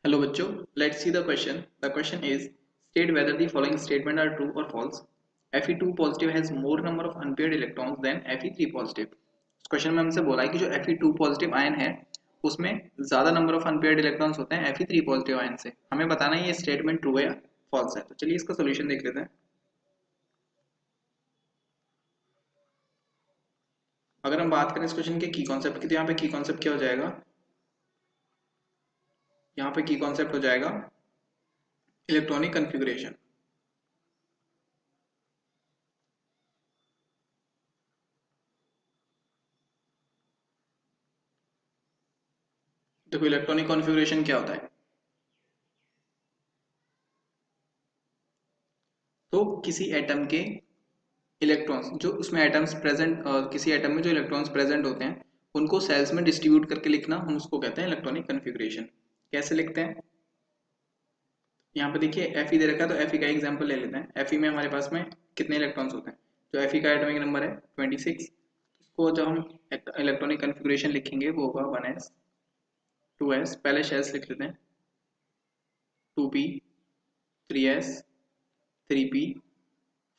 Hello बच्चों, let's see the question. The question is, state whether the following statement are true or false. Fe2 positive has more number of unpaired electrons than Fe3 positive. इस question में हमसे बोला है कि जो Fe2 positive ion है उसमें ज्यादा नंबर ऑफ अनपेयर्ड इलेक्ट्रॉन्स होते हैं Fe3 पॉजिटिव आयन से. हमें बताना है ये स्टेटमेंट ट्रू है या फॉल्स है. तो चलिए इसका सोल्यूशन देख लेते हैं. अगर हम बात करें इस क्वेश्चन के की कॉन्सेप्ट की, तो यहाँ पे की कॉन्सेप्ट क्या हो जाएगा, यहाँ पे की कॉन्सेप्ट हो जाएगा इलेक्ट्रॉनिक कन्फिगरेशन. देखो इलेक्ट्रॉनिक कॉन्फ़िगरेशन क्या होता है. तो किसी एटम के इलेक्ट्रॉन्स जो उसमें एटम्स प्रेजेंट, किसी एटम में जो इलेक्ट्रॉन्स प्रेजेंट होते हैं उनको सेल्स में डिस्ट्रीब्यूट करके लिखना, हम उसको कहते हैं इलेक्ट्रॉनिक कन्फिगरेशन. कैसे लिखते हैं, यहाँ पे देखिए Fe दे रखा है, तो Fe का एग्जांपल ले लेते हैं. Fe में हमारे पास में कितने इलेक्ट्रॉन्स होते हैं, जो Fe का एटॉमिक नंबर है 26. इसको जब हम इलेक्ट्रॉनिक कन्फिगरेशन लिखेंगे वो होगा 1s 2s, पहले शेल्स लिख लेते हैं 2p 3s 3p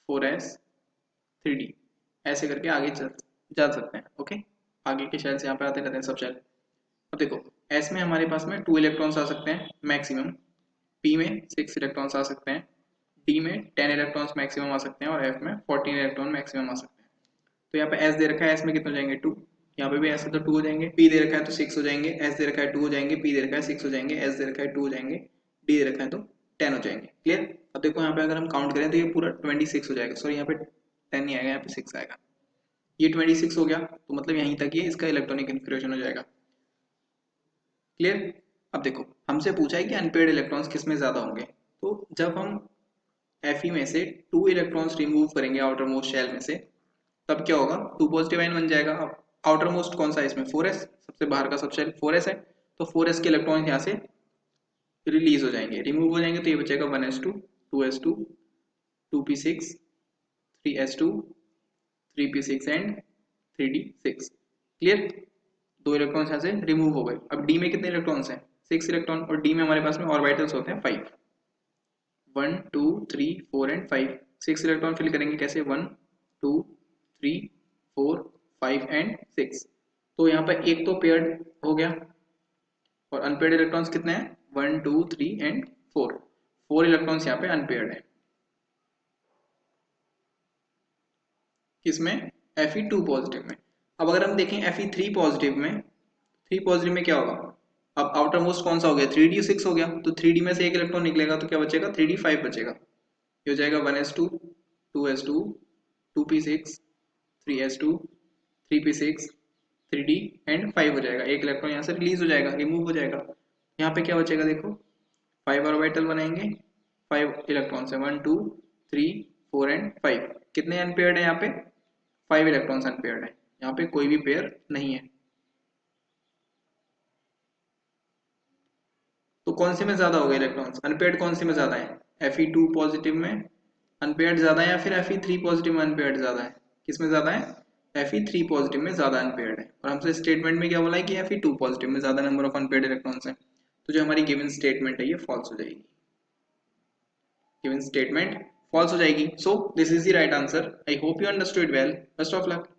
4s 3d, ऐसे करके आगे जा सकते हैं. ओके, आगे के शेल्स यहाँ पे आते रहते हैं सब शेल. अब देखो S में हमारे पास में 2 इलेक्ट्रॉन्स आ सकते हैं मैक्सिमम, P में 6 इलेक्ट्रॉन्स आ सकते हैं, D में 10 इलेक्ट्रॉन्स मैक्सिमम आ सकते हैं और F में 14 इलेक्ट्रॉन मैक्सिमम आ सकते हैं. तो यहाँ पे S दे रखा है, S में कितने हो जाएंगे 2, यहाँ पे भी S है तो 2 हो जाएंगे. P दे रखा है तो 6 हो जाएंगे, S दे रखा है 2 हो जाएंगे, P दे रखा है 6 हो जाएंगे, S दे रखा है 2 हो जाएंगे, D दे रखा है तो 10 हो जाएंगे. क्लियर. अब देखो यहाँ पे अगर हम काउंट करें तो ये पूरा 26 हो जाएगा. सॉरी यहाँ पे 10 नहीं आएगा, यहाँ पे 6 आएगा. ये 26 हो गया, तो मतलब यहीं तक ये इसका इलेक्ट्रॉनिक कन्फिगरेशन हो जाएगा. क्लियर. अब देखो हमसे पूछा है कि अनपेयर्ड इलेक्ट्रॉन्स किस में ज्यादा होंगे. तो जब हम Fe में से 2 इलेक्ट्रॉन्स रिमूव करेंगे आउटर मोस्ट शेल में से, तब क्या होगा, 2 पॉजिटिव आयन बन जाएगा. अब आउटर मोस्ट कौन सा है इसमें, 4s, सबसे बाहर का सब शेल 4s है, तो 4s के इलेक्ट्रॉन यहाँ से रिलीज हो जाएंगे, रिमूव हो जाएंगे. तो ये बचेगा 1s2 2s2 2p6 3s2 3p6 and 3d6. Clear. 2 electrons यहाँ से रिमूव हो गए. अब डी में कितने इलेक्ट्रॉन्स हैं, 6 इलेक्ट्रॉन, और डी में हमारे पास में ऑर्बिटल्स होते हैं 5, 1 2 3 4 एंड 5. 6 इलेक्ट्रॉन फिल करेंगे कैसे, 1 2 3 4 5 एंड 6. तो यहाँ पर एक तो पेयर्ड हो गया, और अनपेयर्ड इलेक्ट्रॉन्स कितने हैं 1 2 3 एंड 4. 4 इलेक्ट्रॉन्स यहाँ पे अनपेयर्ड है. किसमें, Fe2 पॉजिटिव में. अब अगर हम देखें Fe3 पॉजिटिव में, 3 पॉजिटिव में क्या होगा, अब आउटर मोस्ट कौन सा हो गया, 3d6 हो गया, तो 3d में से एक इलेक्ट्रॉन निकलेगा तो क्या बचेगा, 3d5 बचेगा. ये हो जाएगा 1s2 2s2 2p6 3s2 3p6 3d and 5 हो जाएगा. एक इलेक्ट्रॉन यहाँ से रिलीज हो जाएगा, रिमूव हो जाएगा. यहाँ पे क्या बचेगा, देखो 5 ऑर्बिटल बनाएंगे, 5 इलेक्ट्रॉन्स है 1 2 3 4 एंड 5. कितने अनपेयर्ड है यहाँ पे, 5 इलेक्ट्रॉन्स अनपेयर्ड है, यहाँ पे कोई भी पेयर नहीं है. तो कौन से में ज्यादा हो गए इलेक्ट्रॉन्स, अनपेयर्ड कौन से में ज्यादा है, Fe2 पॉजिटिव में अनपेयर्ड ज्यादा है या फिर Fe3 पॉजिटिव में अनपेयर्ड ज्यादा है, किस में ज्यादा है, Fe3 पॉजिटिव में ज्यादा अनपेयर्ड है. और हमसे स्टेटमेंट में क्या बोला है कि Fe2 पॉजिटिव में ज्यादा नंबर ऑफ अनपेयर्ड इलेक्ट्रॉन्स हैं. तो जो हमारी गिवन स्टेटमेंट है ये फॉल्स हो जाएगी, गिवन स्टेटमेंट फॉल्स हो जाएगी. So this is the right answer. I hope you understood well. Best of luck.